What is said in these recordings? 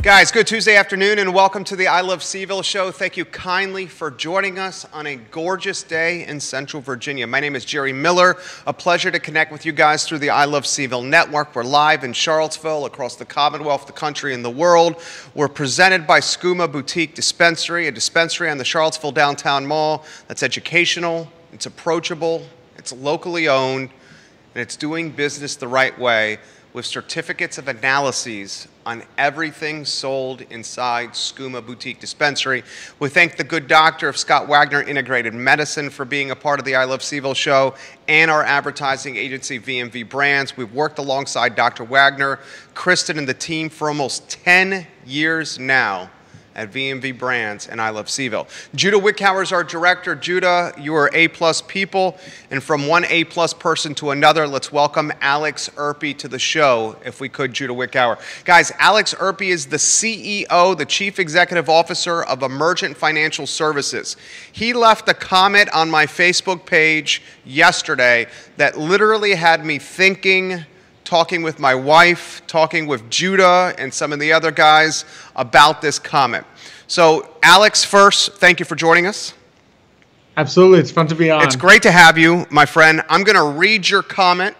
Guys, good Tuesday afternoon and welcome to the I Love CVille Show. Thank you kindly for joining us on a gorgeous day in Central Virginia. My name is Jerry Miller. A pleasure to connect with you guys through the I Love CVille Network. We're live in Charlottesville, across the Commonwealth, the country, and the world. We're presented by Skooma Boutique Dispensary, a dispensary on the Charlottesville Downtown Mall that's educational, it's approachable, it's locally owned, and it's doing business the right way with certificates of analyses on everything sold inside Skooma Boutique Dispensary. We thank the good doctor of Scott Wagner Integrated Medicine for being a part of the I Love CVille Show and our advertising agency, VMV Brands. We've worked alongside Dr. Wagner, Kristen, and the team for almost 10 years now at VMV Brands and I Love CVille. Judah Wickhauer is our director. Judah, you are A-plus people, and from one A-plus person to another, let's welcome Alex Urpí to the show, if we could, Judah Wickhauer. Guys, Alex Urpí is the CEO, the Chief Executive Officer of Emergent Financial Services. He left a comment on my Facebook page yesterday that literally had me thinking, talking with my wife, talking with Judah and some of the other guys about this comment. So, Alex, first, thank you for joining us. Absolutely, it's fun to be on. It's great to have you, my friend. I'm going to read your comment.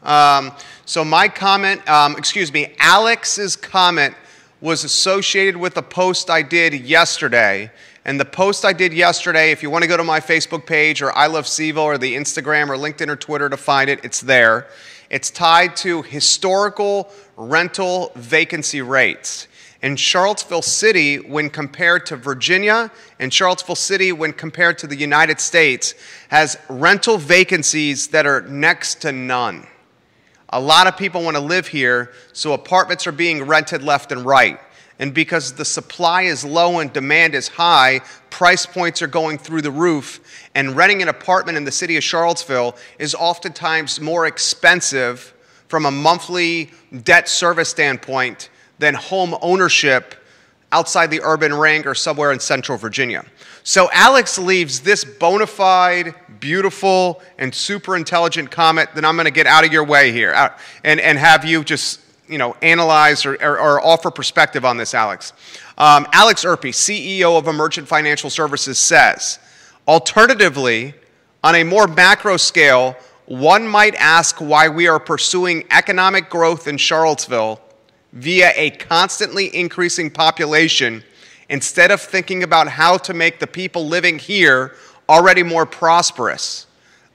So my comment, Alex's comment was associated with a post I did yesterday. And the post I did yesterday, if you want to go to my Facebook page or I Love CVille or the Instagram or LinkedIn or Twitter to find it, it's there. It's tied to historical rental vacancy rates. In Charlottesville City, when compared to Virginia, and Charlottesville City, when compared to the United States, has rental vacancies that are next to none. A lot of people want to live here, so apartments are being rented left and right. And because the supply is low and demand is high, price points are going through the roof, and renting an apartment in the city of Charlottesville is oftentimes more expensive from a monthly debt service standpoint than home ownership outside the urban ring or somewhere in Central Virginia. So Alex leaves this bona fide, beautiful, and super intelligent comment that I'm going to get out of your way here and have you just analyze or offer perspective on this, Alex. Alex Urpí, CEO of Emergent Financial Services, says, alternatively, on a more macro scale, one might ask why we are pursuing economic growth in Charlottesville via a constantly increasing population instead of thinking about how to make the people living here already more prosperous.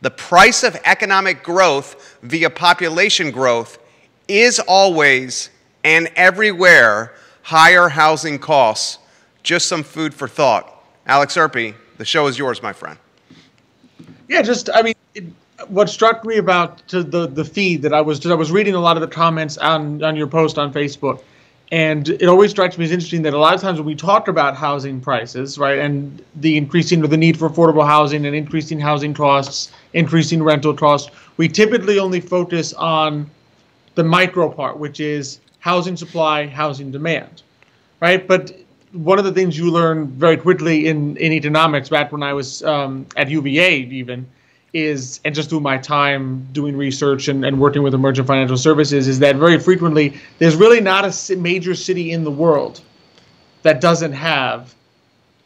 The price of economic growth via population growth is always and everywhere higher housing costs. Just some food for thought. Alex Urpí, the show is yours, my friend. Yeah, what struck me about the feed that I was reading a lot of the comments on your post on Facebook, and it always strikes me as interesting that a lot of times when we talk about housing prices, right, and the increasing of the need for affordable housing and increasing housing costs, increasing rental costs, we typically only focus on the micro part, which is housing supply, housing demand, right? But one of the things you learn very quickly in economics, back when I was at UVA even, is, and just through my time doing research and working with Emergent Financial Services, is that very frequently there's really not a major city in the world that doesn't have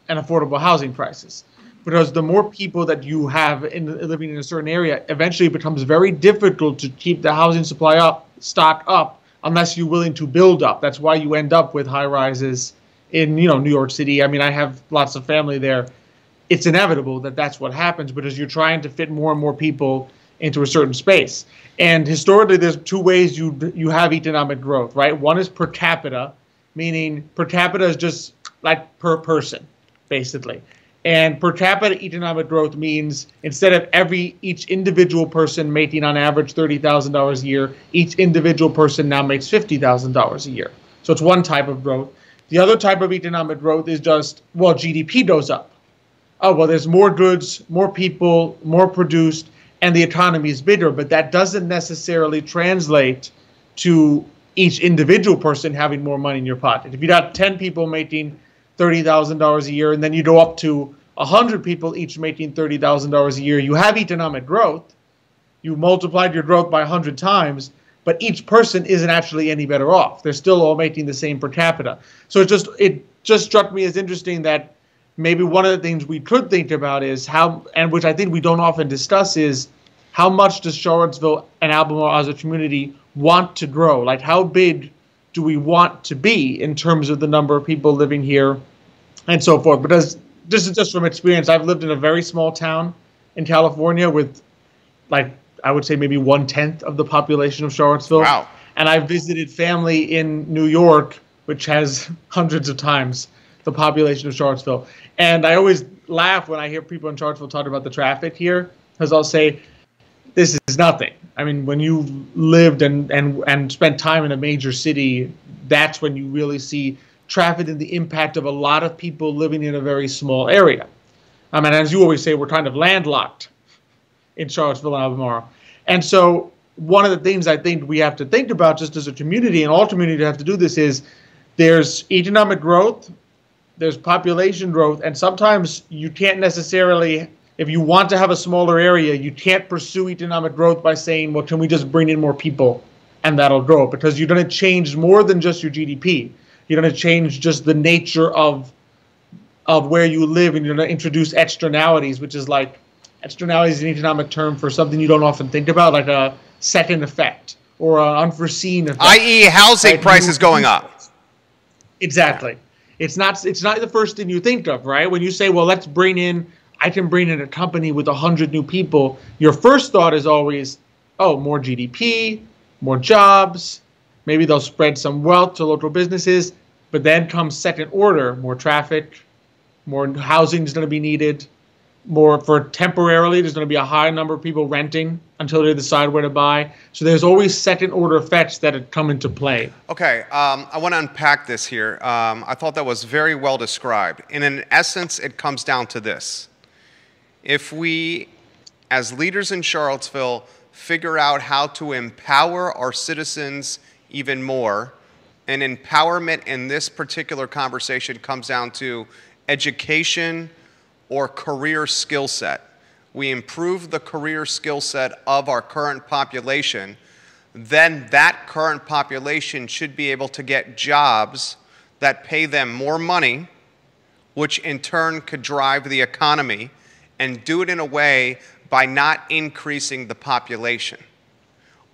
an affordable housing crisis. Because the more people that you have living in a certain area, eventually it becomes very difficult to keep the housing supply stock up, unless you're willing to build up. That's why you end up with high rises in New York City. I mean, I have lots of family there. It's inevitable that that's what happens because you're trying to fit more and more people into a certain space. And historically, there's two ways you have economic growth, right? One is per capita, meaning per capita is just like per person, basically. And per capita economic growth means instead of each individual person making on average $30,000 a year, each individual person now makes $50,000 a year. So it's one type of growth. The other type of economic growth is just, well, GDP goes up. Oh, well, there's more goods, more people, more produced, and the economy is bigger. But that doesn't necessarily translate to each individual person having more money in your pocket. If you got 10 people making $30,000 a year, and then you go up to 100 people each making $30,000 a year, you have economic growth. You multiplied your growth by 100 times, but each person isn't actually any better off. They're still all making the same per capita. So it just struck me as interesting that maybe one of the things we could think about is how, and which I think we don't often discuss, is how much does Charlottesville and Albemarle as a community want to grow? Like, how big do we want to be in terms of the number of people living here and so forth? Because this is just from experience. I've lived in a very small town in California with, like, I would say maybe 1/10 of the population of Charlottesville. Wow. And I've visited family in New York, which has hundreds of times the population of Charlottesville. And I always laugh when I hear people in Charlottesville talk about the traffic here, because I'll say, this is nothing. I mean, when you've lived and spent time in a major city, that's when you really see traffic and the impact of a lot of people living in a very small area. And as you always say, we're kind of landlocked in Charlottesville and Albemarle. And so one of the things I think we have to think about just as a community, and all communities have to do this, is there's economic growth, there's population growth, and sometimes you can't necessarily, if you want to have a smaller area, you can't pursue economic growth by saying, well, can we just bring in more people and that'll grow? Because you're going to change more than just your GDP. You're going to change just the nature of where you live, and you're going to introduce externalities, which is like, externalities is an economic term for something you don't often think about, like a second effect or an unforeseen effect. I.e. housing prices going up. Exactly. It's not the first thing you think of, right? When you say, well, I can bring in a company with 100 new people, your first thought is always, oh, more GDP, more jobs, maybe they'll spread some wealth to local businesses, but then comes second order, more traffic, more housing is going to be needed, more for temporarily, there's going to be a high number of people renting until they decide where to buy. So there's always second order effects that come into play. Okay, I want to unpack this here. I thought that was very well described. And in essence, it comes down to this. If we, as leaders in Charlottesville, figure out how to empower our citizens even more, and empowerment in this particular conversation comes down to education or career skill set. We improve the career skill set of our current population, then that current population should be able to get jobs that pay them more money, which in turn could drive the economy, and do it in a way by not increasing the population.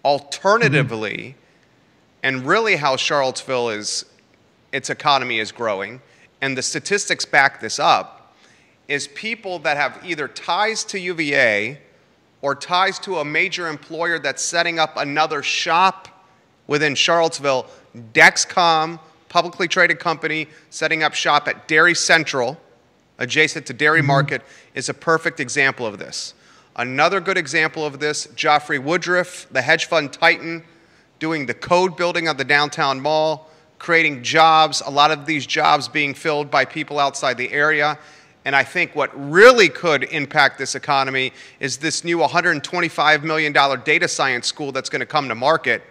Alternatively, and really how Charlottesville its economy is growing, and the statistics back this up, is people that have either ties to UVA or ties to a major employer that's setting up another shop within Charlottesville. Dexcom, publicly traded company, setting up shop at Dairy Central, adjacent to Dairy Market, is a perfect example of this. Another good example of this, Joffrey Woodruff, the hedge fund titan, doing the code building of the downtown mall, creating jobs, a lot of these jobs being filled by people outside the area. And I think what really could impact this economy is this new $125 million data science school that's going to come to market.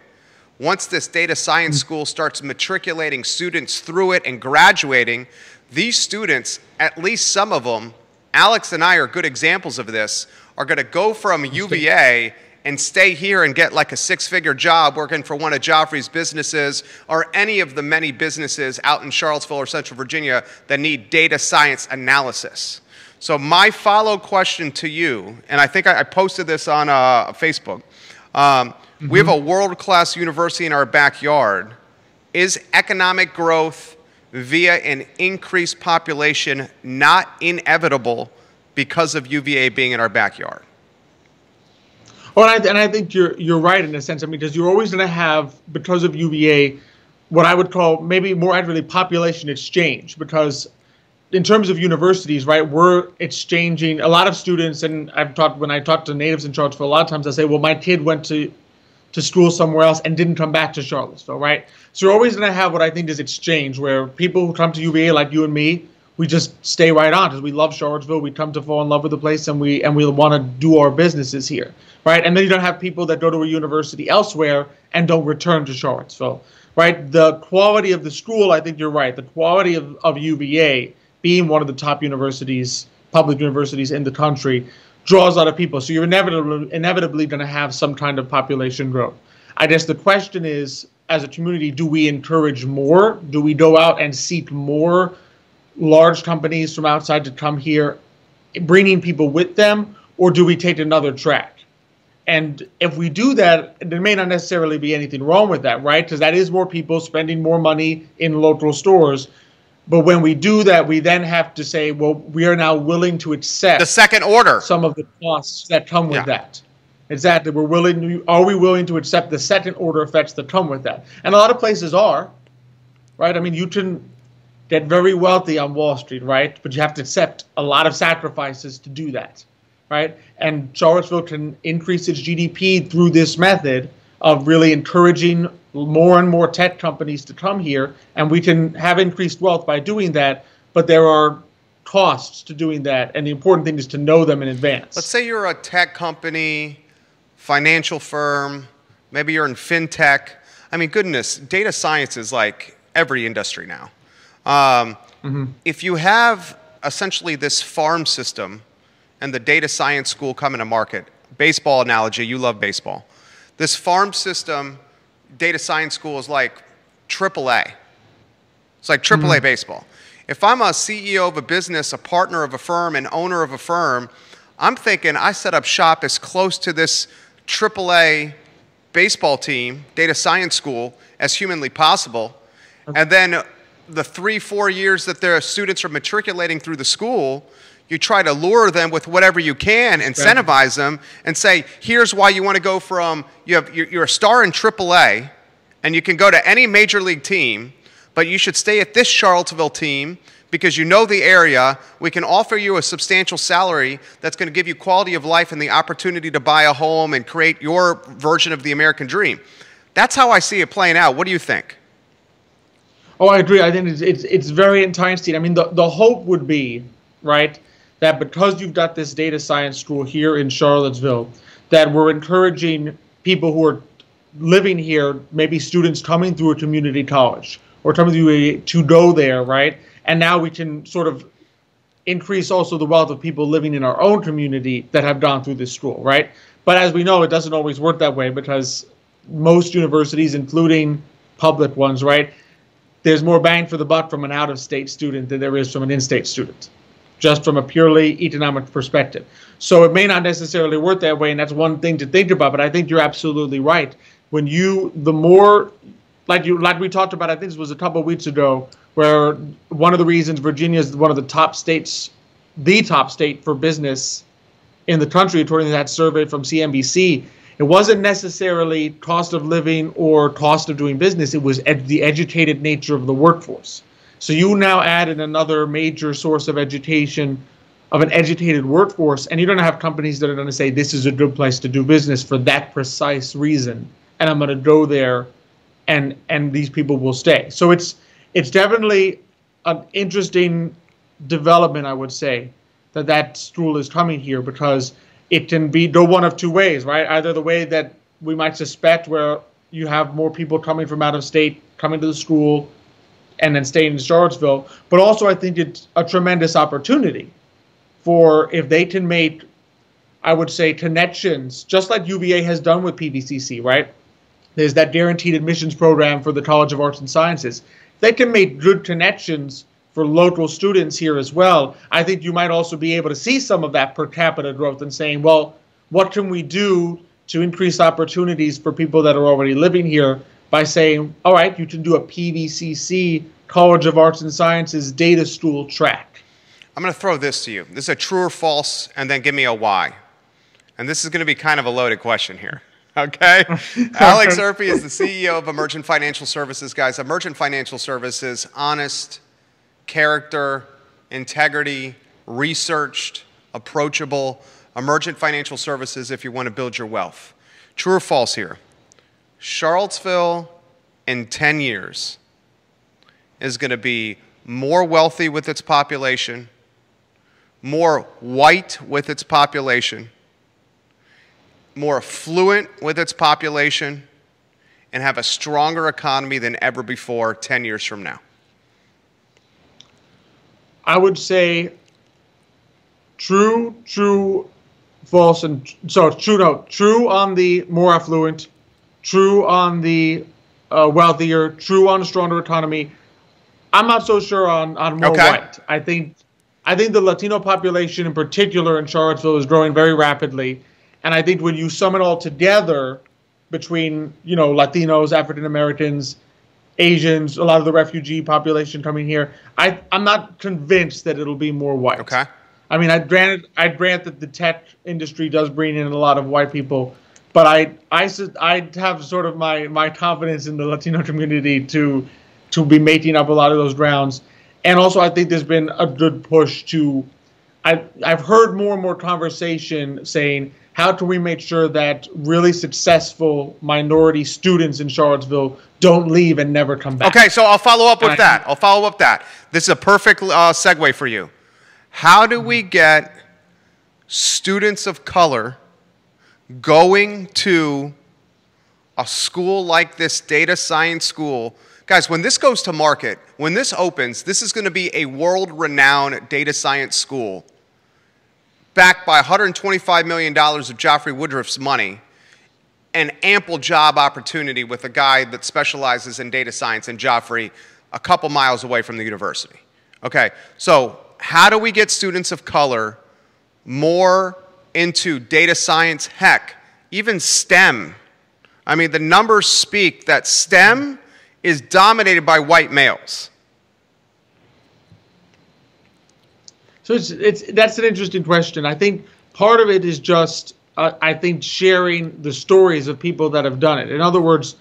Once this data science school starts matriculating students through it and graduating, these students, at least some of them, Alex and I are good examples of this, are going to go from UVA and stay here and get like a six-figure job working for one of Joffrey's businesses or any of the many businesses out in Charlottesville or Central Virginia that need data science analysis. So my follow question to you, and I think I posted this on Facebook, we have a world-class university in our backyard. Is economic growth via an increased population not inevitable because of UVA being in our backyard? Well, and I think you're right in a sense. I mean, because you're always going to have, because of UVA, what I would call maybe more accurately population exchange. Because in terms of universities, right, we're exchanging a lot of students. And when I talk to natives in Charlottesville, a lot of times I say, well, my kid went to school somewhere else and didn't come back to Charlottesville, right? So you're always going to have what I think is exchange, where people who come to UVA, like you and me, we just stay right on because we love Charlottesville. We come to fall in love with the place, and we want to do our businesses here, right? And then you don't have people that go to a university elsewhere and don't return to Charlottesville, right? The quality of the school, I think you're right. The quality of UVA being one of the top universities, public universities in the country, draws a lot of people. So you're inevitably going to have some kind of population growth. I guess the question is, as a community, do we encourage more? Do we go out and seek more large companies from outside to come here, bringing people with them, or do we take another track? And if we do that, there may not necessarily be anything wrong with that, right? Because that is more people spending more money in local stores. But when we do that, we then have to say, well, we are now willing to accept the second order, some of the costs that come with that. Exactly. Are we willing to accept the second order effects that come with that? And a lot of places are, right? I mean, you can get very wealthy on Wall Street, right? But you have to accept a lot of sacrifices to do that, right? And Charlottesville can increase its GDP through this method of really encouraging more and more tech companies to come here, and we can have increased wealth by doing that, but there are costs to doing that, and the important thing is to know them in advance. Let's say you're a tech company, financial firm, maybe you're in fintech. I mean, goodness, data science is like every industry now. If you have essentially this farm system and the data science school coming to market, baseball analogy, you love baseball. This farm system, data science school is like AAA. It's like AAA baseball. If I'm a CEO of a business, a partner of a firm, an owner of a firm, I'm thinking I set up shop as close to this AAA baseball team, data science school, as humanly possible. And then the 3-4 years that their students are matriculating through the school, you try to lure them with whatever you can, incentivize them, and say, here's why you want to go from, you're a star in AAA, and you can go to any major league team, but you should stay at this Charlottesville team because you know the area. We can offer you a substantial salary that's going to give you quality of life and the opportunity to buy a home and create your version of the American dream. That's how I see it playing out. What do you think? Oh, I agree. I think it's very enticing. I mean, the hope would be, right, that because you've got this data science school here in Charlottesville, that we're encouraging people who are living here, maybe students coming through a community college or coming through to go there, right? And now we can sort of increase also the wealth of people living in our own community that have gone through this school, right? But as we know, it doesn't always work that way because most universities, including public ones, right, there's more bang for the buck from an out-of-state student than there is from an in-state student, just from a purely economic perspective. So it may not necessarily work that way, and that's one thing to think about, but I think you're absolutely right. When the more, like we talked about, I think this was a couple of weeks ago, where one of the reasons Virginia is one of the top states, the top state for business in the country, according to that survey from CNBC, it wasn't necessarily cost of living or cost of doing business. It was the educated nature of the workforce. So you now add in another major source of education, of an educated workforce, and you're going to have companies that are going to say, this is a good place to do business for that precise reason, and I'm going to go there, and these people will stay. So it's definitely an interesting development, I would say, that school is coming here, because it can go one of two ways, right? Either the way that we might suspect, where you have more people coming from out of state coming to the school and then staying in Charlottesville, but also I think it's a tremendous opportunity for, if they can make, I would say, connections, just like UVA has done with PVCC, right? There's that guaranteed admissions program for the College of Arts and Sciences. They can make good connections for local students here as well. I think you might also be able to see some of that per capita growth and saying, well, what can we do to increase opportunities for people that are already living here by saying, all right, you can do a PVCC, College of Arts and Sciences data school track. I'm going to throw this to you. This is a true or false, and then give me a why. And this is going to be kind of a loaded question here. Okay? Alex Urpí is the CEO of Emergent Financial Services. Guys, Emergent Financial Services, honest, character, integrity, researched, approachable. Emergent Financial Services if you want to build your wealth. True or false here? Charlottesville in 10 years is going to be more wealthy with its population, more white with its population, more affluent with its population, and have a stronger economy than ever before 10 years from now? I would say true, false, and so true on the more affluent, true on the wealthier, true on a stronger economy. I'm not so sure on more white. I think the Latino population in particular in Charlottesville is growing very rapidly. And I think when you sum it all together between, Latinos, African Americans, Asians, a lot of the refugee population coming here, I'm not convinced that it'll be more white. Okay. I mean, I'd grant that the tech industry does bring in a lot of white people, but I have sort of my confidence in the Latino community to be making up a lot of those grounds. And also, I think there's been a good push to, I've heard more and more conversation saying, how can we make sure that really successful minority students in Charlottesville don't leave and never come back? Okay, so I'll follow up with that. This is a perfect segue for you. How do we get students of color going to a school like this data science school? Guys, when this goes to market, when this opens, this is going to be a world-renowned data science school backed by $125 million of Joffrey Woodruff's money and ample job opportunity with a guy that specializes in data science in Joffrey a couple miles away from the university. Okay, so how do we get students of color more into data science? Heck, even STEM. I mean, the numbers speak that STEM is dominated by white males. So that's an interesting question. I think part of it is just, I think, sharing the stories of people that have done it. In other words,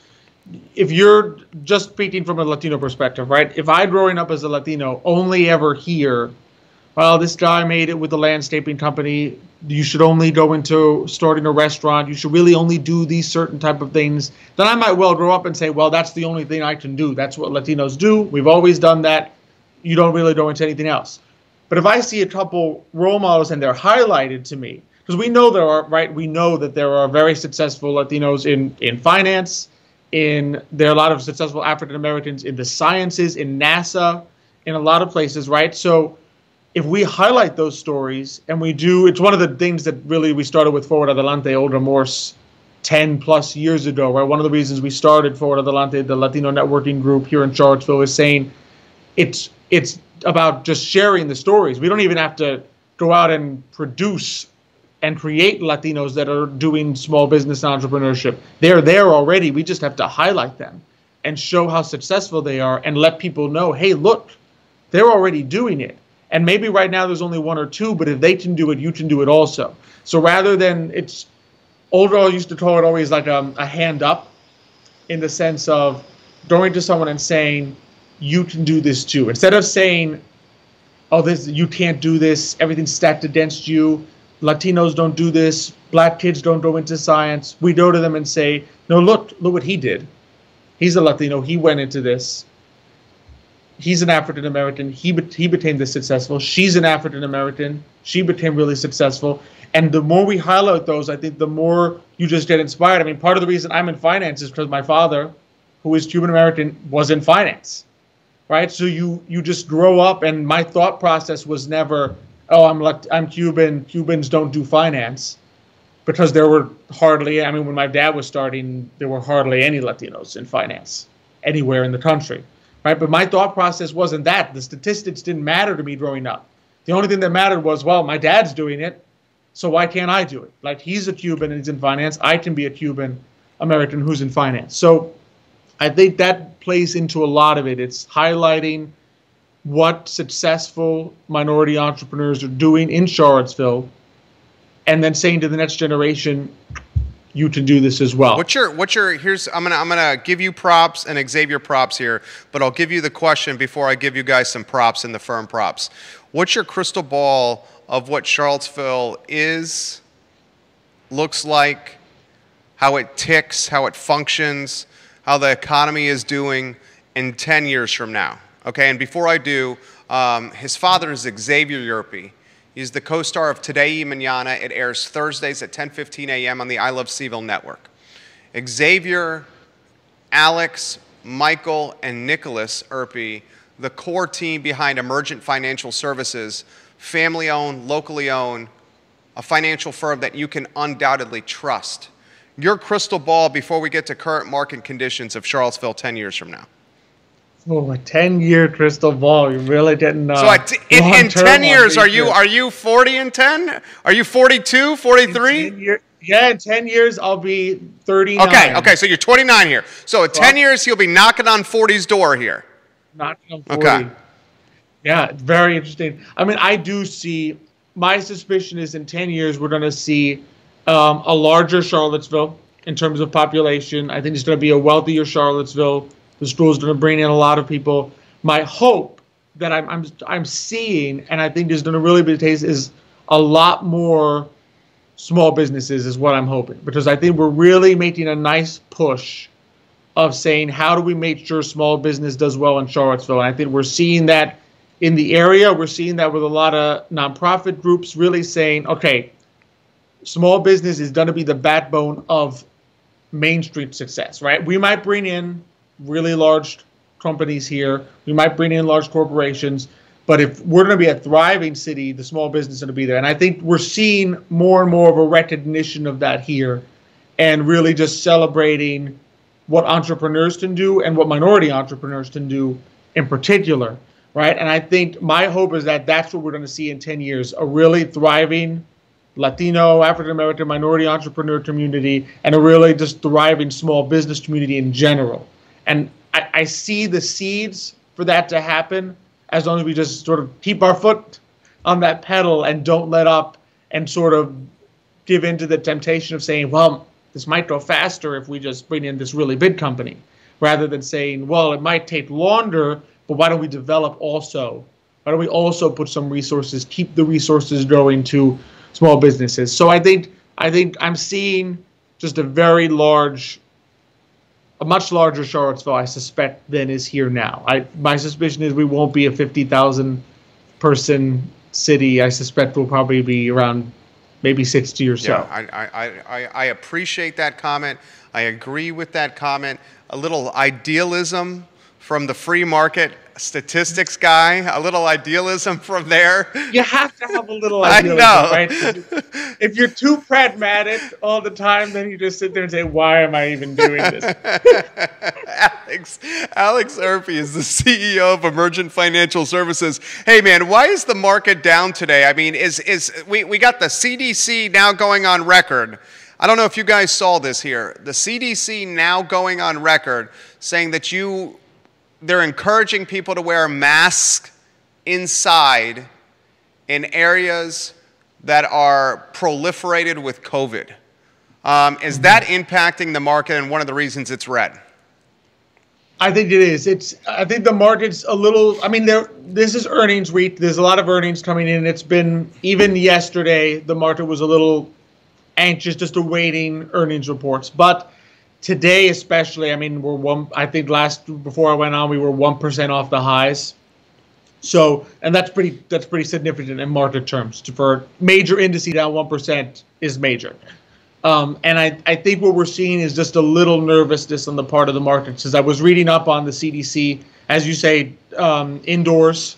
if you're just speaking from a Latino perspective, right? If I, growing up as a Latino, only ever hear, well, this guy made it with the landscaping company, you should only go into starting a restaurant, you should really only do these certain type of things, then I might well grow up and say, well, that's the only thing I can do. That's what Latinos do. We've always done that. You don't really go into anything else. But if I see a couple role models and they're highlighted to me, because we know that there are very successful Latinos in finance, there are a lot of successful African Americans in the sciences, in NASA, in a lot of places, right? So if we highlight those stories, and it's one of the things that really we started with Forward Adelante, Olga Morse, 10 plus years ago, right? One of the reasons we started Forward Adelante, the Latino networking group here in Charlottesville, is saying it's about just sharing the stories. We don't even have to go out and produce and create Latinos that are doing small business entrepreneurship. They're there already. We just have to highlight them and show how successful they are and let people know, hey, look, they're already doing it. And maybe right now there's only one or two, but if they can do it, you can do it also. So rather than, Olga used to call it always like a hand up, in the sense of going to someone and saying, you can do this too. Instead of saying, oh, you can't do this, everything's stacked against you, Latinos don't do this, black kids don't go into science, we go to them and say, no, look what he did. He's a Latino, he went into this. He's an African American, he became this successful. She's an African American, she became really successful. And the more we highlight those, I think the more you just get inspired. I mean, part of the reason I'm in finance is because my father, who is Cuban American, was in finance. Right, so you just grow up, and my thought process was never, oh, I'm Cuban. Cubans don't do finance, because there were hardly. I mean, when my dad was starting, there were hardly any Latinos in finance anywhere in the country. Right, but my thought process wasn't that. The statistics didn't matter to me growing up. The only thing that mattered was, well, my dad's doing it, so why can't I do it? Like, he's a Cuban and he's in finance. I can be a Cuban American who's in finance. So I think that plays into a lot of it. It's highlighting what successful minority entrepreneurs are doing in Charlottesville, and then saying to the next generation, you can do this as well. I'm gonna give you props and Xavier props here, but I'll give you the question before I give you guys some props and the firm props. What's your crystal ball of what Charlottesville is, looks like, how it ticks, how it functions, how the economy is doing in 10 years from now? Okay, and before I do, his father is Xavier Urpí. He's the co-star of Today y Mañana. It airs Thursdays at 10:15 a.m. on the I Love CVille Network. Xavier, Alex, Michael, and Nicholas Urpí, the core team behind Emergent Financial Services, family-owned, locally owned, a financial firm that you can undoubtedly trust. Your crystal ball before we get to current market conditions of Charlottesville 10 years from now. Oh, a 10-year crystal ball. You really didn't know. So in 10 years, are you 40 and 10? Are you 42, 43? Yeah, in 10 years, I'll be 39. Okay, so you're 29 here. So in 10 years, he'll be knocking on 40's door here. Knocking on 40. Okay. Yeah, very interesting. I mean, I do see, my suspicion is in 10 years, we're going to see a larger Charlottesville in terms of population. I think it's going to be a wealthier Charlottesville. The school's going to bring in a lot of people. My hope that I'm seeing, and I think is going to really be the case, is a lot more small businesses is what I'm hoping. Because I think we're really making a nice push of saying, how do we make sure small business does well in Charlottesville? And I think we're seeing that in the area. We're seeing that with a lot of nonprofit groups really saying, okay, small business is going to be the backbone of Main Street success, right? We might bring in really large companies here. We might bring in large corporations. But if we're going to be a thriving city, the small business is going to be there. And I think we're seeing more and more of a recognition of that here and really just celebrating what entrepreneurs can do and what minority entrepreneurs can do in particular, right? And I think my hope is that that's what we're going to see in 10 years, a really thriving Latino, African-American, minority entrepreneur community, and a really just thriving small business community in general. And I see the seeds for that to happen as long as we just sort of keep our foot on that pedal and don't let up and sort of give into the temptation of saying, well, this might go faster if we just bring in this really big company, rather than saying, well, it might take longer, but why don't we develop also? Why don't we also put some resources, keep the resources going to small businesses? So I think I'm seeing just a much larger Charlottesville, I suspect, than is here now. My suspicion is we won't be a 50,000 person city. I suspect we'll probably be around maybe 60 or so. Yeah, I appreciate that comment. I agree with that comment. A little idealism from the free market statistics guy, a little idealism from there. You have to have a little idealism, right? If you're too pragmatic all the time, then you just sit there and say, why am I even doing this? Alex Urpí is the CEO of Emergent Financial Services. Hey, man, why is the market down today? I mean, we got the CDC now going on record. I don't know if you guys saw this here. The CDC now going on record saying that they're encouraging people to wear masks inside in areas that are proliferated with COVID. Is that impacting the market, and one of the reasons it's red? I think it is. I think the market's a little, I mean, this is earnings week. There's a lot of earnings coming in. It's been, even yesterday, the market was a little anxious, just awaiting earnings reports. But today especially, I mean, before I went on, we were 1% off the highs. So, and that's pretty significant in market terms. For major indices down 1% is major. And I think what we're seeing is just a little nervousness on the part of the markets. As I was reading up on the CDC, as you say, indoors,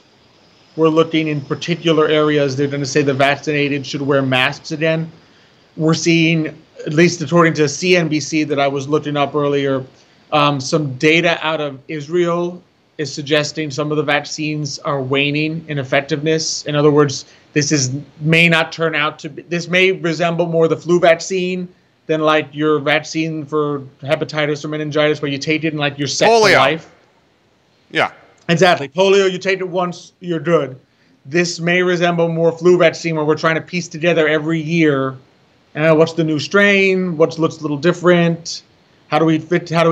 we're looking in particular areas. They're going to say the vaccinated should wear masks again. We're seeing, at least according to CNBC that I was looking up earlier, some data out of Israel is suggesting some of the vaccines are waning in effectiveness. In other words, this may not turn out to be, this may resemble more the flu vaccine than like your vaccine for hepatitis or meningitis, where you take it and like you're set for life. Yeah. Exactly. Polio, you take it once, you're good. This may resemble more flu vaccine, where we're trying to piece together every year what's the new strain, what looks a little different, how do we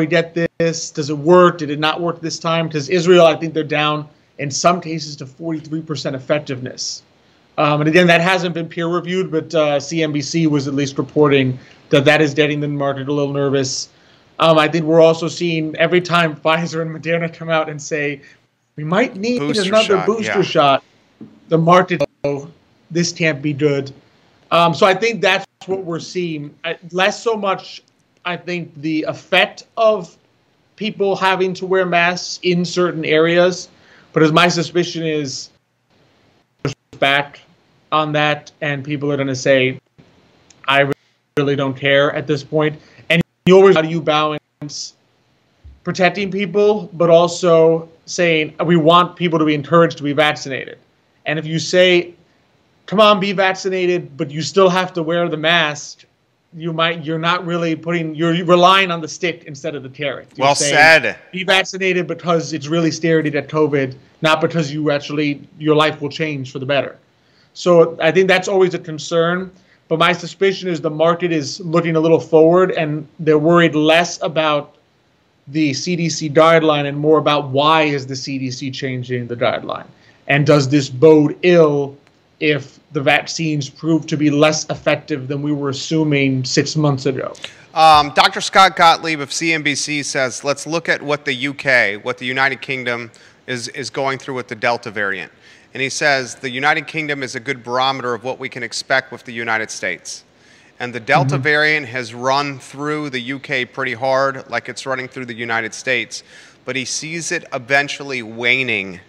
get this, does it work, did it not work this time? Because Israel, I think they're down in some cases to 43% effectiveness. And again, that hasn't been peer reviewed, but CNBC was at least reporting that is getting the market a little nervous. I think we're also seeing every time Pfizer and Moderna come out and say, we might need another booster shot, the market, this can't be good. So I think that's what we're seeing. Less so much, I think, the effect of people having to wear masks in certain areas, but as my suspicion is back on that, and people are going to say, I really don't care at this point. you always, how do you balance protecting people, but also saying we want people to be encouraged to be vaccinated. And if you say, come on, be vaccinated, but you still have to wear the mask, you're not really you're relying on the stick instead of the carrot. You're well saying, said. Be vaccinated because it's really scary to get COVID, not because your life will change for the better. So I think that's always a concern. But my suspicion is the market is looking a little forward, and they're worried less about the CDC guideline and more about why is the CDC changing the guideline. And does this bode ill if the vaccines prove to be less effective than we were assuming 6 months ago? Dr. Scott Gottlieb of CNBC says, let's look at what the UK, what the United Kingdom is going through with the Delta variant. And he says the United Kingdom is a good barometer of what we can expect with the United States. And the Delta variant has run through the UK pretty hard, like it's running through the United States. But he sees it eventually waning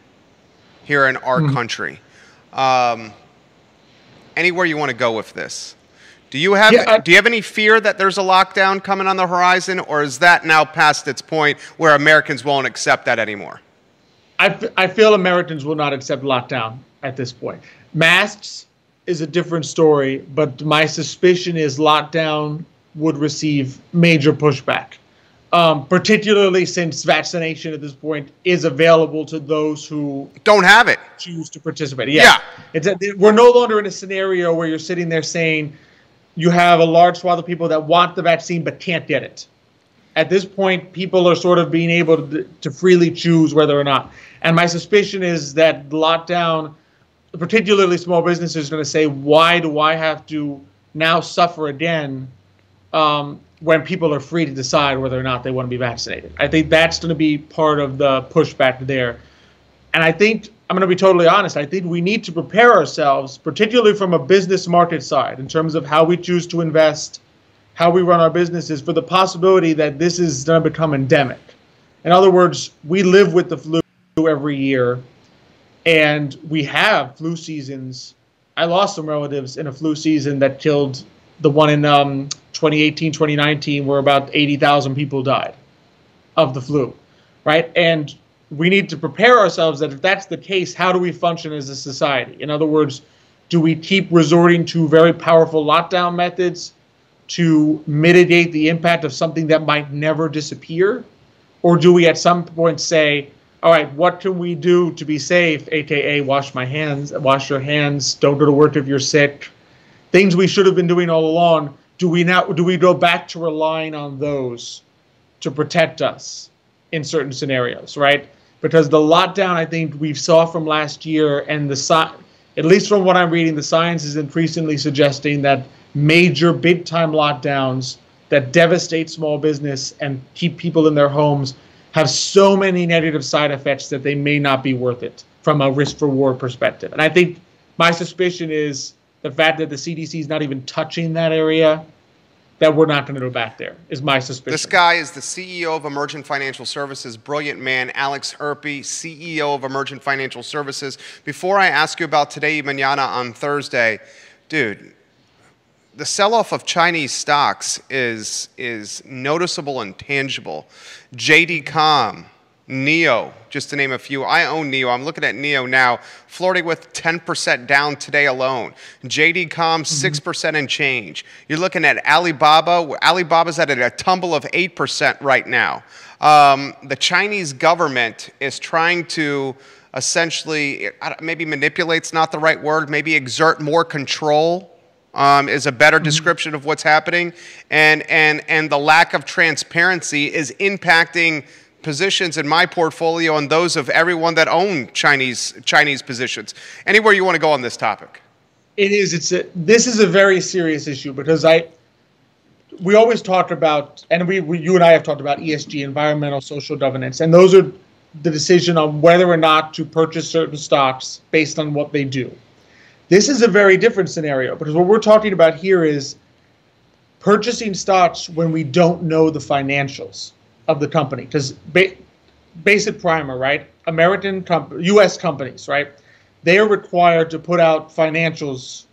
here in our country. Anywhere you want to go with this? Do you have any fear that there's a lockdown coming on the horizon, or is that now past its point where Americans won't accept that anymore? I feel Americans will not accept lockdown at this point. Masks is a different story, but my suspicion is lockdown would receive major pushback, particularly since vaccination at this point is available to those who don't have it, choose to participate. Yeah. We're no longer in a scenario where you're sitting there saying you have a large swath of people that want the vaccine but can't get it. At this point, people are sort of being able to freely choose whether or not. And my suspicion is that lockdown, particularly small businesses, are going to say, why do I have to now suffer again when people are free to decide whether or not they want to be vaccinated? I think that's going to be part of the pushback there. And I think, I'm going to be totally honest, I think we need to prepare ourselves, particularly from a business market side, in terms of how we choose to invest, how we run our businesses, for the possibility that this is going to become endemic. In other words, we live with the flu every year, and we have flu seasons. I lost some relatives in a flu season that killed the one in 2018, 2019, where about 80,000 people died of the flu, right? And we need to prepare ourselves that if that's the case, how do we function as a society? In other words, do we keep resorting to very powerful lockdown methods to mitigate the impact of something that might never disappear? Or do we at some point say, all right, what can we do to be safe, aka wash your hands, don't go to work if you're sick, things we should have been doing all along? Do we go back to relying on those to protect us in certain scenarios, right? Because the lockdown, I think we saw from last year, and at least from what I'm reading, the science is increasingly suggesting that major big-time lockdowns that devastate small business and keep people in their homes have so many negative side effects that they may not be worth it from a risk-reward perspective. And I think my suspicion is the fact that the CDC is not even touching that area, that we're not going to go back there, is my suspicion. This guy is the CEO of Emergent Financial Services, brilliant man, Alex Urpí, CEO of Emergent Financial Services. Before I ask you about today, mañana on Thursday, dude, the sell-off of Chinese stocks is noticeable and tangible. JD.com, NEO, just to name a few. I own NEO. I'm looking at NEO now, flirting with 10% down today alone. JD.com, 6% and change. You're looking at Alibaba. Alibaba's at a tumble of 8% right now. The Chinese government is trying to essentially, maybe manipulate's not the right word, maybe exert more control. Is a better description of what's happening, and the lack of transparency is impacting positions in my portfolio and those of everyone that own Chinese positions. Anywhere you want to go on this topic? It is. This is a very serious issue because we always talk about, and you and I have talked about ESG, environmental, social governance, and those are the decision on whether or not to purchase certain stocks based on what they do. This is a very different scenario because what we're talking about here is purchasing stocks when we don't know the financials of the company. Because basic primer, right? U.S. companies, right? They are required to put out financials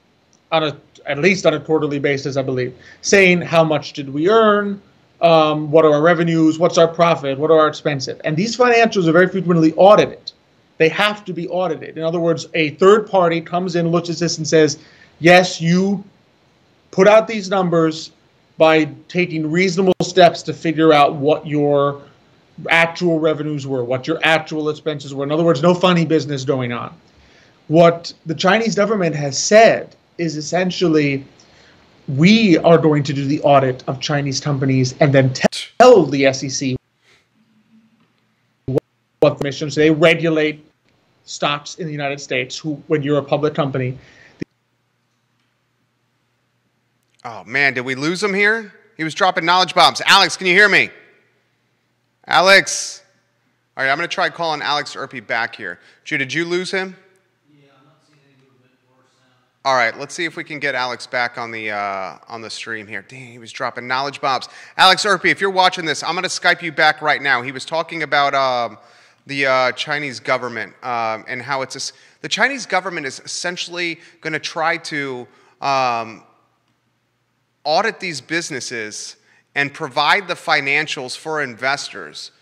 at least on a quarterly basis, I believe, saying how much did we earn, what are our revenues, what's our profit, what are our expenses. And these financials are very frequently audited. They have to be audited. In other words, a third party comes in, looks at this and says, yes, you put out these numbers by taking reasonable steps to figure out what your actual revenues were, what your actual expenses were. In other words, no funny business going on. What the Chinese government has said is essentially, we are going to do the audit of Chinese companies and then tell the SEC what the mission. So they regulate stocks in the United States when you're a public company. Oh, man, did we lose him here? He was dropping knowledge bombs. Alex, can you hear me? Alex. All right, I'm going to try calling Alex Urpí back here. Drew, did you lose him? Yeah, I'm not seeing any movement or sound. All right, let's see if we can get Alex back on the stream here. Dang, he was dropping knowledge bombs. Alex Urpí, if you're watching this, I'm going to Skype you back right now. He was talking about the Chinese government and how the Chinese government is essentially going to try to audit these businesses and provide the financials for investors.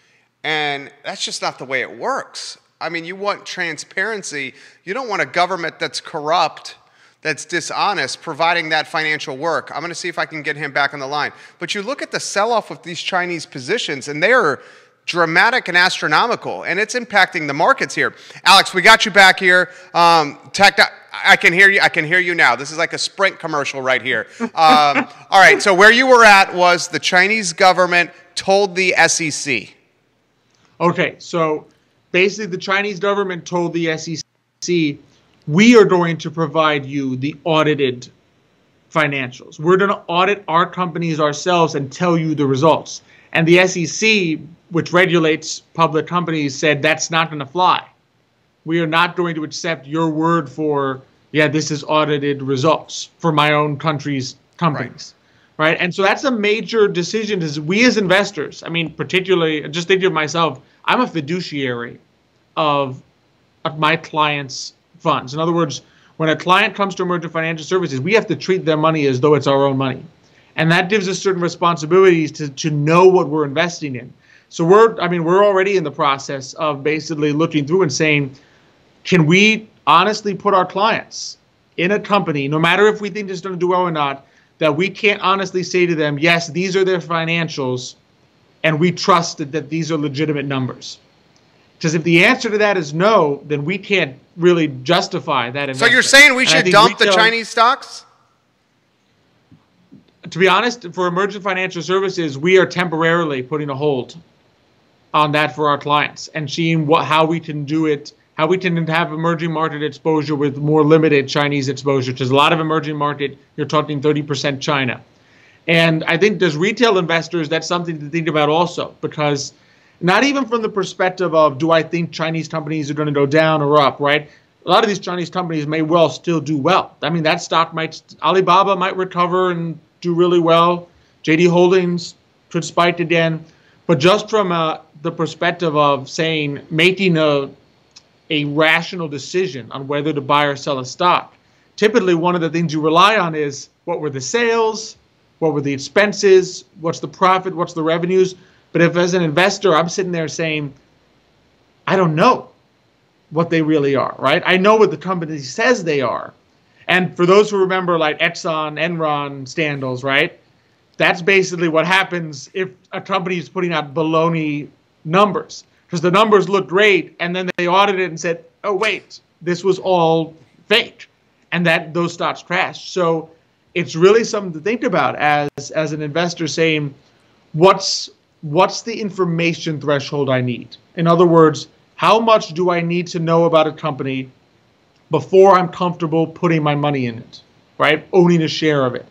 And that's just not the way it works. I mean, you want transparency. You don't want a government that's corrupt, that's dishonest, providing that financial work. I'm going to see if I can get him back on the line. But you look at the sell-off of these Chinese positions, and they are dramatic and astronomical, and it's impacting the markets here. Alex, we got you back here. I can hear you. I can hear you now. This is like a Sprint commercial right here. All right, so where you were at was the Chinese government told the SEC. Okay, so basically the Chinese government told the SEC, we are going to provide you the audited financials. We're going to audit our companies ourselves and tell you the results. And the SEC, which regulates public companies, said that's not going to fly. We are not going to accept your word for, yeah, this is audited results for my own country's companies. Right? And so that's a major decision. Is we as investors, I mean, particularly, just thinking of myself, I'm a fiduciary of my clients' funds. In other words, when a client comes to Emergent Financial Services, we have to treat their money as though it's our own money. And that gives us certain responsibilities to know what we're investing in. So we're already in the process of basically looking through and saying, can we honestly put our clients in a company, no matter if we think it's going to do well or not, that we can't honestly say to them, yes, these are their financials, and we trust that these are legitimate numbers. Because if the answer to that is no, then we can't really justify that investment. So you're saying we should dump the Chinese stocks? To be honest, for Emergent Financial Services, we are temporarily putting a hold on that for our clients and seeing how we can do it, how we can have emerging market exposure with more limited Chinese exposure. Because a lot of emerging market, you're talking 30% China. And I think as retail investors, that's something to think about also, because not even from the perspective of, do I think Chinese companies are going to go down or up, right? A lot of these Chinese companies may well still do well. I mean, that stock Alibaba might recover and do really well. JD Holdings could spike again. But just from the perspective of saying, making a rational decision on whether to buy or sell a stock, typically one of the things you rely on is, what were the sales? What were the expenses? What's the profit? What's the revenues? But if as an investor, I'm sitting there saying, I don't know what they really are, right? I know what the company says they are. And for those who remember like Exxon, Enron scandals, right? That's basically what happens if a company is putting out baloney numbers. Because the numbers look great, and then they audited it and said, oh, wait, this was all fake. And those stocks crashed. So it's really something to think about as an investor, saying, what's the information threshold I need? In other words, how much do I need to know about a company before I'm comfortable putting my money in it, right? Owning a share of it.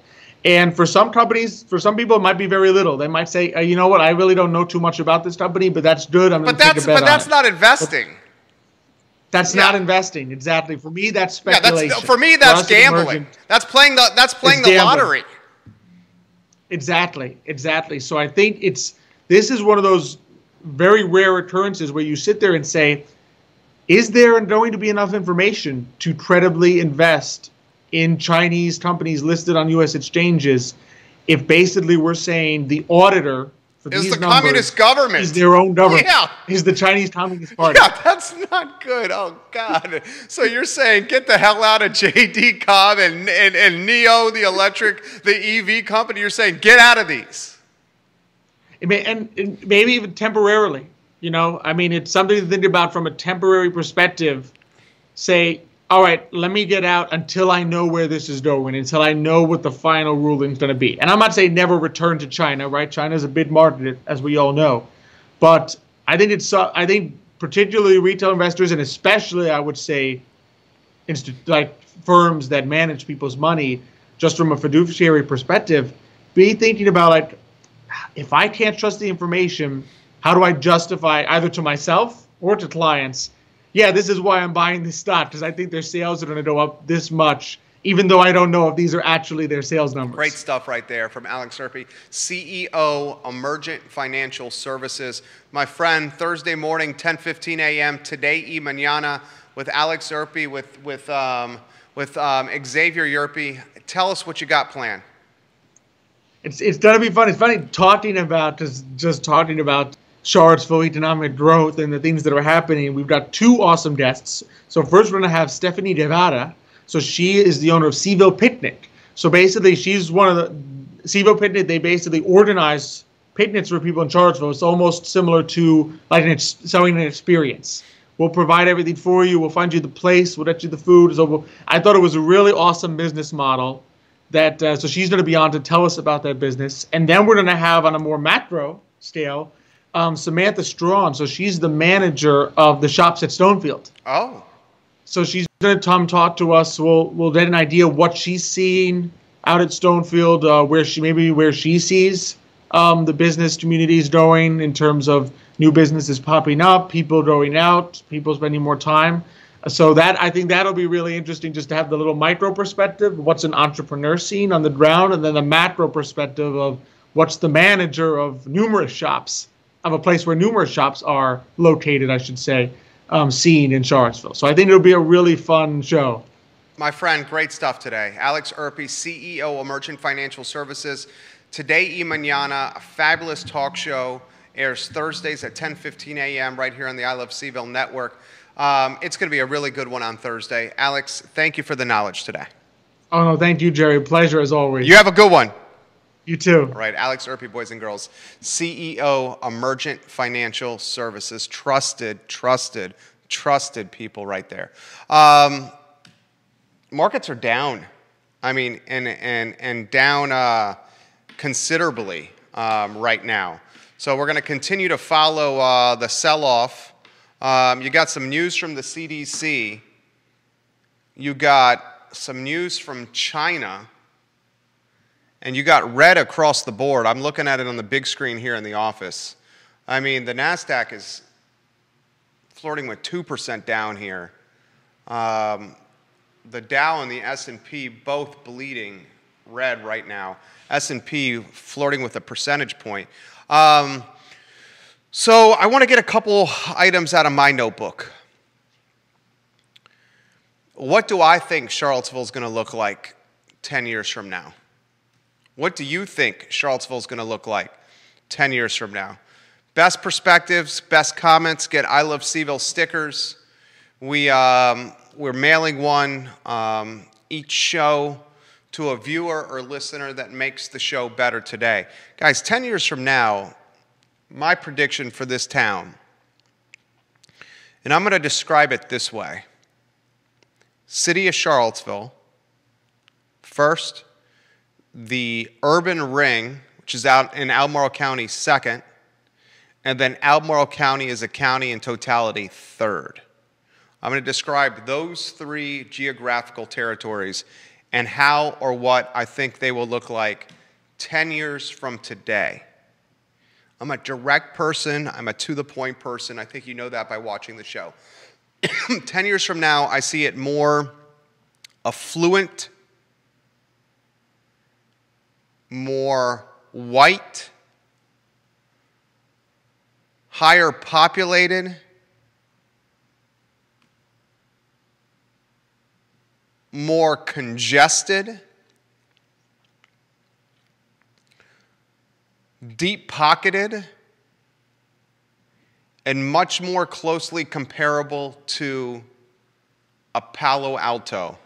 And for some companies, for some people, it might be very little. They might say, you know what, I really don't know too much about this company, but that's good. I'm going to take a bet on it. But that's not investing. That's not investing, exactly. For me, that's speculation. For me, that's gambling. That's playing the lottery. Exactly. So I think this is one of those very rare occurrences where you sit there and say, is there going to be enough information to credibly invest in Chinese companies listed on U.S. exchanges if basically we're saying the auditor for It's these the numbers communist government. is their own government. Yeah. Is the Chinese Communist Party. Yeah, that's not good. Oh, God. So you're saying get the hell out of JD Cobb and NEO, the EV company. You're saying get out of these. And maybe even temporarily. You know, I mean, it's something to think about from a temporary perspective. Say, all right, let me get out until I know where this is going, until I know what the final ruling is going to be. And I'm not saying never return to China, right? China's a big market, as we all know. But I think particularly retail investors, and especially I would say like firms that manage people's money, just from a fiduciary perspective, be thinking about, like, if I can't trust the information, how do I justify either to myself or to clients, yeah, this is why I'm buying this stock, because I think their sales are going to go up this much, even though I don't know if these are actually their sales numbers. Great stuff right there from Alex Urpí, CEO, Emergent Financial Services. My friend, Thursday morning, 10:15 a.m., Today y Mañana with Alex Urpí, with Xavier Urpí. Tell us what you got planned. It's gonna be fun. It's funny talking about just talking about Charlottesville economic growth and the things that are happening. We've got two awesome guests. So first we're gonna have Stephanie Guevara. So she is the owner of CVille Picnic. So basically she's one of the CVille Picnic. They basically organize picnics for people in Charlottesville. It's almost similar to like selling an experience. We'll provide everything for you. We'll find you the place. We'll get you the food. So I thought it was a really awesome business model. So she's going to be on to tell us about that business. And then we're going to have, on a more macro scale, Samantha Strawn. So she's the manager of the shops at Stonefield. Oh. So she's going to talk to us. We'll get an idea of what she's seeing out at Stonefield, where she sees the business communities going in terms of new businesses popping up, people going out, people spending more time. So I think that'll be really interesting, just to have the little micro perspective, what's an entrepreneur seeing on the ground, and then the macro perspective of what's the manager of numerous shops, of a place where numerous shops are located, I should say, seeing in Charlottesville. So I think it'll be a really fun show. My friend, great stuff today. Alex Urpí, CEO, Emergent Financial Services. Today y Mañana, a fabulous talk show, airs Thursdays at 10:15 a.m. right here on the I Love CVille Network. It's going to be a really good one on Thursday. Alex, thank you for the knowledge today. Oh, no, thank you, Jerry. Pleasure as always. You have a good one. You too. All right, Alex Urpí, boys and girls, CEO, Emergent Financial Services. Trusted people right there. Markets are down. I mean, and down considerably right now. So we're going to continue to follow the sell-off. You got some news from the CDC. You got some news from China. And you got red across the board. I'm looking at it on the big screen here in the office. I mean, the NASDAQ is flirting with 2% down here. The Dow and the S&P both bleeding red right now. S&P flirting with a percentage point. So I want to get a couple items out of my notebook. What do I think Charlottesville is going to look like 10 years from now? What do you think Charlottesville is going to look like 10 years from now? Best perspectives, best comments, get I Love CVille stickers. We're mailing one each show to a viewer or listener that makes the show better today. Guys, 10 years from now, my prediction for this town, and I'm going to describe it this way. City of Charlottesville, first, the urban ring, which is out in Albemarle County, second, and then Albemarle County as a county in totality, third. I'm going to describe those three geographical territories and how or what I think they will look like 10 years from today. I'm a direct person. I'm a to-the-point person. I think you know that by watching the show. 10 years from now, I see it more affluent, more white, higher populated, more congested, deep-pocketed, and much more closely comparable to a Palo Alto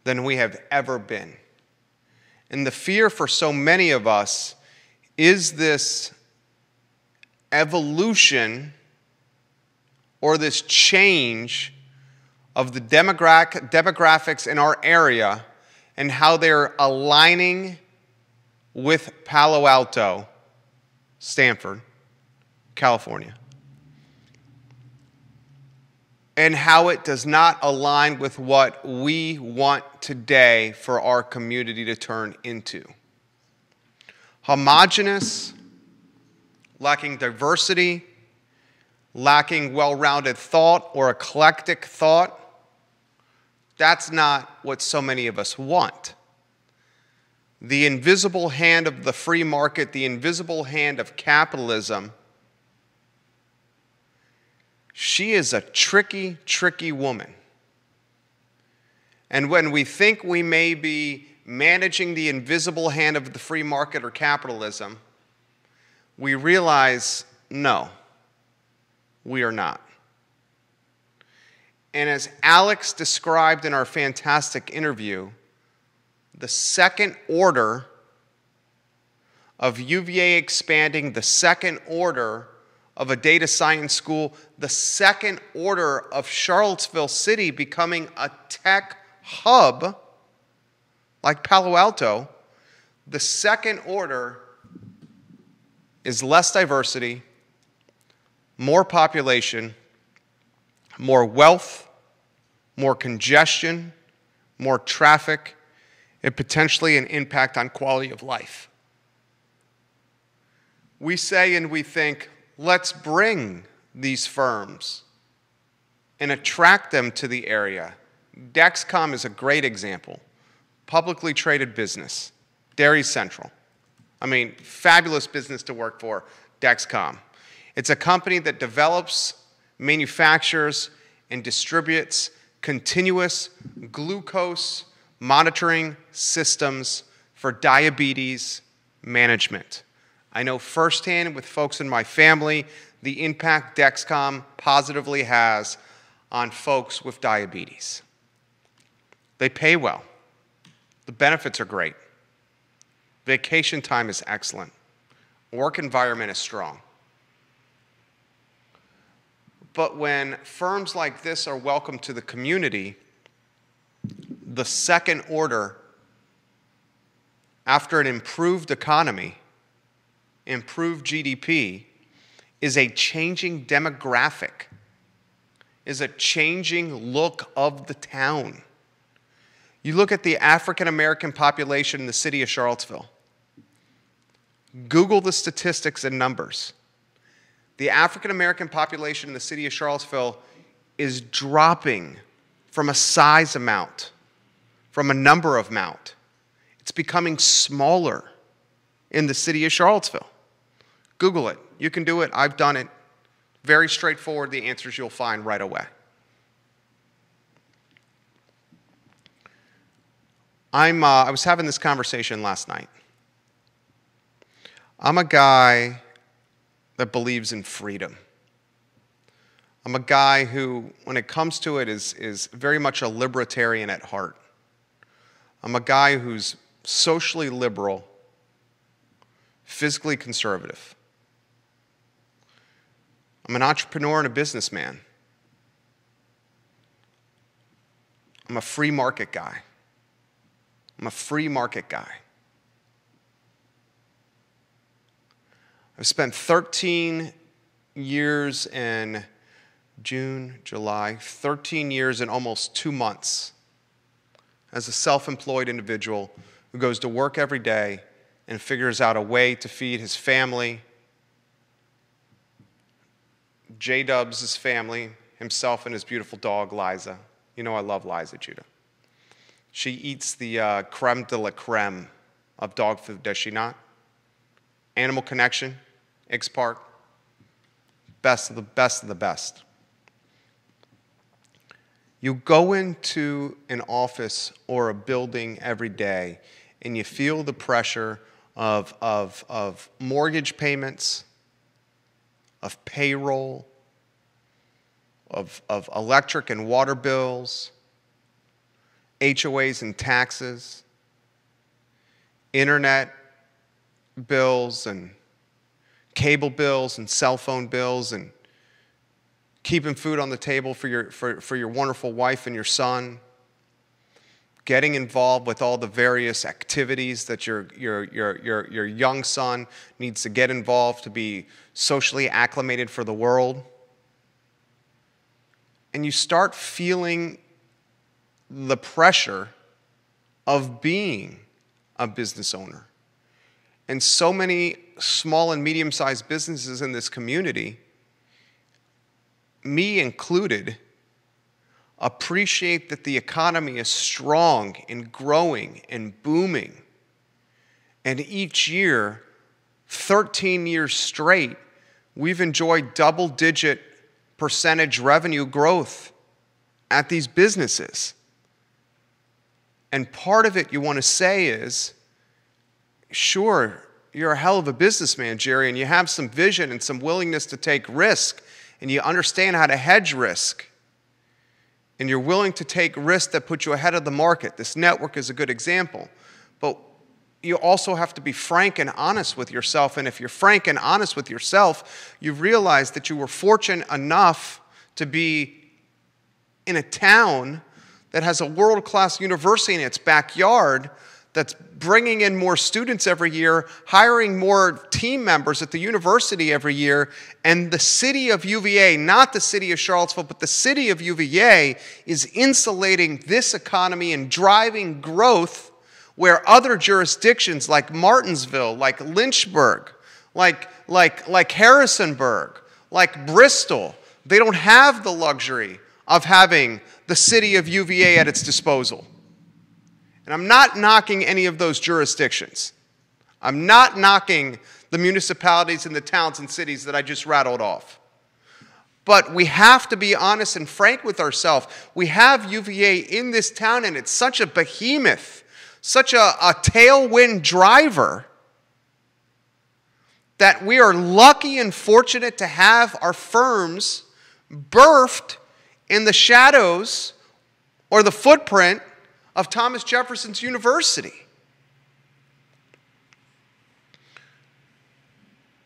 than we have ever been. And the fear for so many of us is this evolution or this change of the demographics in our area and how they're aligning with Palo Alto, Stanford, California, and how it does not align with what we want today for our community to turn into. Homogeneous, lacking diversity, lacking well-rounded thought or eclectic thought. That's not what so many of us want. The invisible hand of the free market, the invisible hand of capitalism, she is a tricky, tricky woman. And when we think we may be managing the invisible hand of the free market or capitalism, we realize, no, we are not. And as Alex described in our fantastic interview, the second order of UVA expanding, the second order of a data science school, the second order of Charlottesville City becoming a tech hub like Palo Alto, the second order is less diversity, more population, more wealth, more congestion, more traffic, and potentially an impact on quality of life. We say and we think, let's bring these firms and attract them to the area. Dexcom is a great example. Publicly traded business, Dairy Central. I mean, fabulous business to work for, Dexcom. It's a company that develops, manufactures, and distributes continuous glucose monitoring systems for diabetes management. I know firsthand with folks in my family the impact Dexcom positively has on folks with diabetes. They pay well. The benefits are great. Vacation time is excellent. Work environment is strong. But when firms like this are welcome to the community, the second order, after an improved economy, improved GDP, is a changing demographic, is a changing look of the town. You look at the African American population in the city of Charlottesville. Google the statistics and numbers. The African American population in the city of Charlottesville is dropping from a size amount, from a number of amount. It's becoming smaller in the city of Charlottesville. Google it. You can do it. I've done it. Very straightforward. The answers you'll find right away. I was having this conversation last night. I'm a guy that believes in freedom. I'm a guy who, when it comes to it, is very much a libertarian at heart. I'm a guy who's socially liberal, physically conservative. I'm an entrepreneur and a businessman. I'm a free market guy. I'm a free market guy. I've spent 13 years in June, July, 13 years and almost 2 months as a self-employed individual who goes to work every day and figures out a way to feed his family, J-Dubs' family, himself and his beautiful dog, Liza. You know I love Liza, Judah. She eats the creme de la creme of dog food, does she not? Animal Connection, X Park, best of the best of the best. You go into an office or a building every day and you feel the pressure of mortgage payments, of payroll, of electric and water bills, HOAs and taxes, internet bills and cable bills and cell phone bills, and keeping food on the table for your wonderful wife and your son, getting involved with all the various activities that your young son needs to get involved to be socially acclimated for the world. And you start feeling the pressure of being a business owner. And so many small and medium-sized businesses in this community, me included, appreciate that the economy is strong and growing and booming. And each year, 13 years straight, we've enjoyed double-digit percentage revenue growth at these businesses. And part of it you want to say is, sure, you're a hell of a businessman, Jerry, and you have some vision and some willingness to take risk, and you understand how to hedge risk, and you're willing to take risks that put you ahead of the market. This network is a good example. But you also have to be frank and honest with yourself, and if you're frank and honest with yourself, you realize that you were fortunate enough to be in a town that has a world-class university in its backyard that's bringing in more students every year, hiring more team members at the university every year, and the city of UVA, not the city of Charlottesville, but the city of UVA is insulating this economy and driving growth where other jurisdictions like Martinsville, like Lynchburg, like Harrisonburg, like Bristol, they don't have the luxury of having the city of UVA at its disposal. And I'm not knocking any of those jurisdictions. I'm not knocking the municipalities and the towns and cities that I just rattled off. But we have to be honest and frank with ourselves. We have UVA in this town, and it's such a behemoth, such a tailwind driver, that we are lucky and fortunate to have our firms birthed in the shadows or the footprint of Thomas Jefferson's University.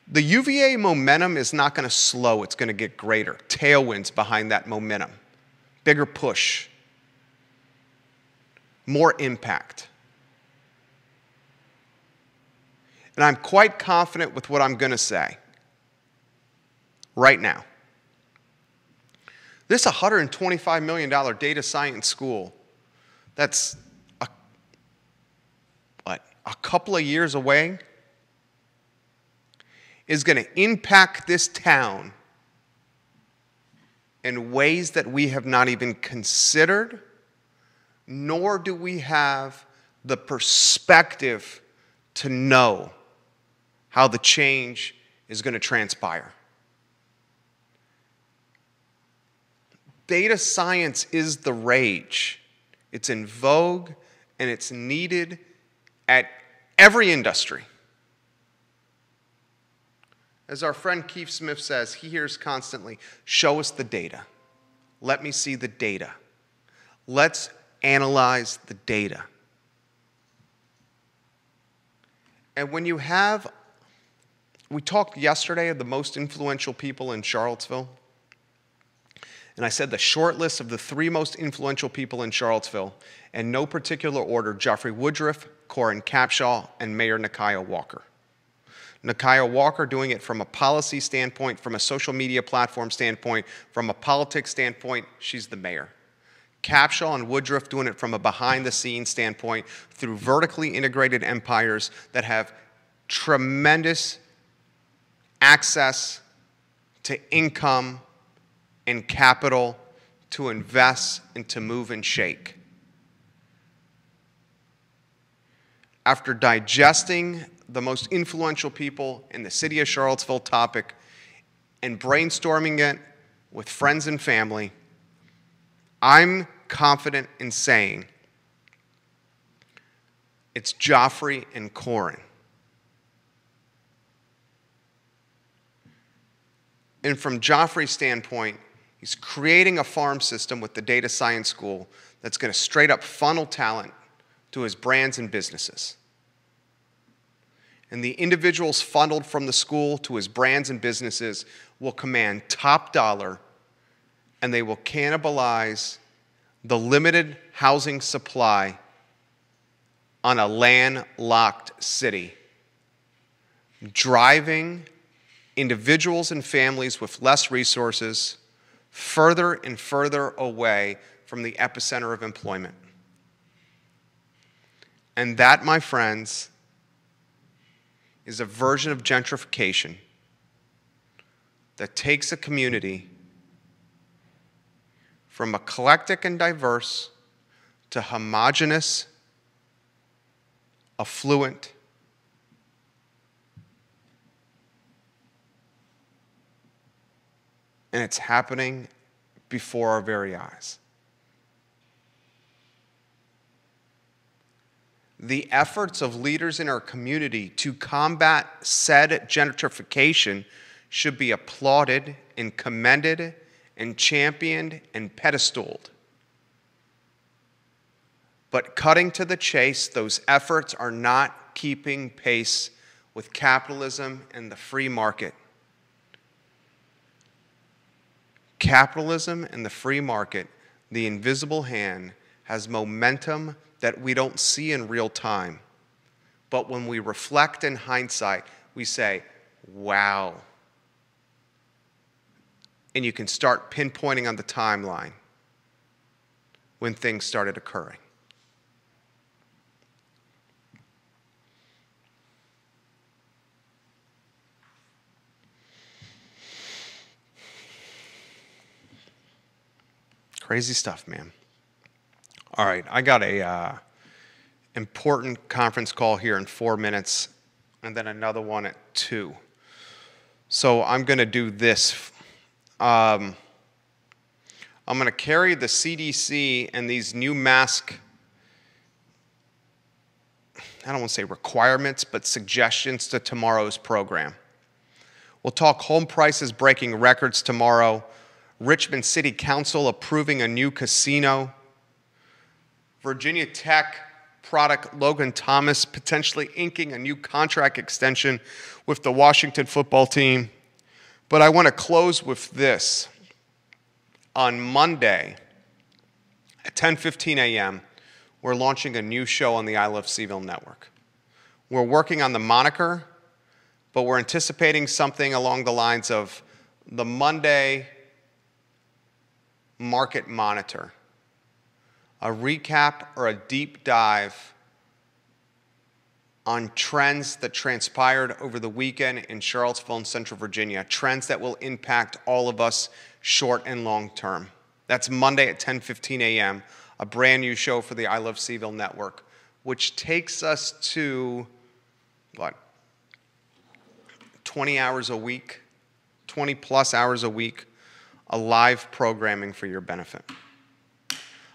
The UVA momentum is not going to slow, it's going to get greater. Tailwinds behind that momentum. Bigger push. More impact. And I'm quite confident with what I'm going to say right now. This $125 million data science school that's a couple of years away is going to impact this town in ways that we have not even considered, nor do we have the perspective to know how the change is going to transpire. Data science is the rage. It's in vogue, and it's needed at every industry. As our friend Keith Smith says, he hears constantly, show us the data. Let me see the data. Let's analyze the data. And when you have, we talked yesterday of the most influential people in Charlottesville. And I said the short list of the 3 most influential people in Charlottesville, in no particular order, Geoffrey Woodruff, Corin Capshaw, and Mayor Nakia Walker. Nakia Walker doing it from a policy standpoint, from a social media platform standpoint, from a politics standpoint, she's the mayor. Capshaw and Woodruff doing it from a behind-the-scenes standpoint through vertically integrated empires that have tremendous access to income and capital to invest and to move and shake. After digesting the most influential people in the city of Charlottesville topic and brainstorming it with friends and family, I'm confident in saying it's Geoffrey and Corin. And from Joffrey's standpoint, he's creating a farm system with the data science school that's going to straight up funnel talent to his brands and businesses. And the individuals funneled from the school to his brands and businesses will command top dollar, and they will cannibalize the limited housing supply on a landlocked city, driving individuals and families with less resources further and further away from the epicenter of employment. And that, my friends, is a version of gentrification that takes a community from eclectic and diverse to homogeneous, affluent, and it's happening before our very eyes. The efforts of leaders in our community to combat said gentrification should be applauded and commended and championed and pedestaled. But cutting to the chase, those efforts are not keeping pace with capitalism and the free market. Capitalism and the free market, the invisible hand, has momentum that we don't see in real time. But when we reflect in hindsight, we say, wow. And you can start pinpointing on the timeline when things started occurring. Crazy stuff, man. All right, I got a important conference call here in 4 minutes, and then another one at 2. So I'm going to do this. I'm going to carry the CDC and these new mask, I don't want to say requirements, but suggestions to tomorrow's program. We'll talk home prices breaking records tomorrow, Richmond City Council approving a new casino, Virginia Tech product Logan Thomas potentially inking a new contract extension with the Washington football team. But I want to close with this. On Monday at 10:15 a.m., we're launching a new show on the I Love CVille Network. We're working on the moniker, but we're anticipating something along the lines of the Monday Market Monitor, a recap or a deep dive on trends that transpired over the weekend in Charlottesville and Central Virginia, trends that will impact all of us short and long term. That's Monday at 10:15 a.m., a brand new show for the I Love CVille Network, which takes us to, 20 hours a week, 20 plus hours a week, a live programming for your benefit.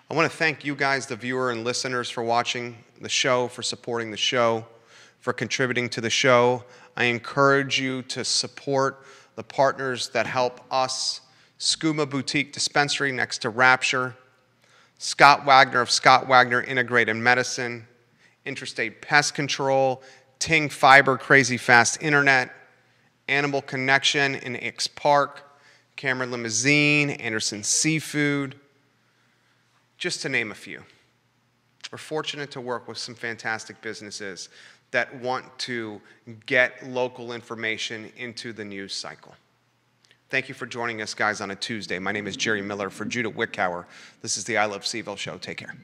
I want to thank you guys, the viewer and listeners, for watching the show, for supporting the show, for contributing to the show. I encourage you to support the partners that help us: Skooma Boutique Dispensary next to Rapture, Scott Wagner of Scott Wagner Integrated Medicine, Interstate Pest Control, Ting Fiber Crazy Fast Internet, Animal Connection in Ix Park, Cameron Limousine, Anderson Seafood, just to name a few. We're fortunate to work with some fantastic businesses that want to get local information into the news cycle. Thank you for joining us, guys, on a Tuesday. My name is Jerry Miller for Judith Wickower. This is the I Love CVille Show. Take care.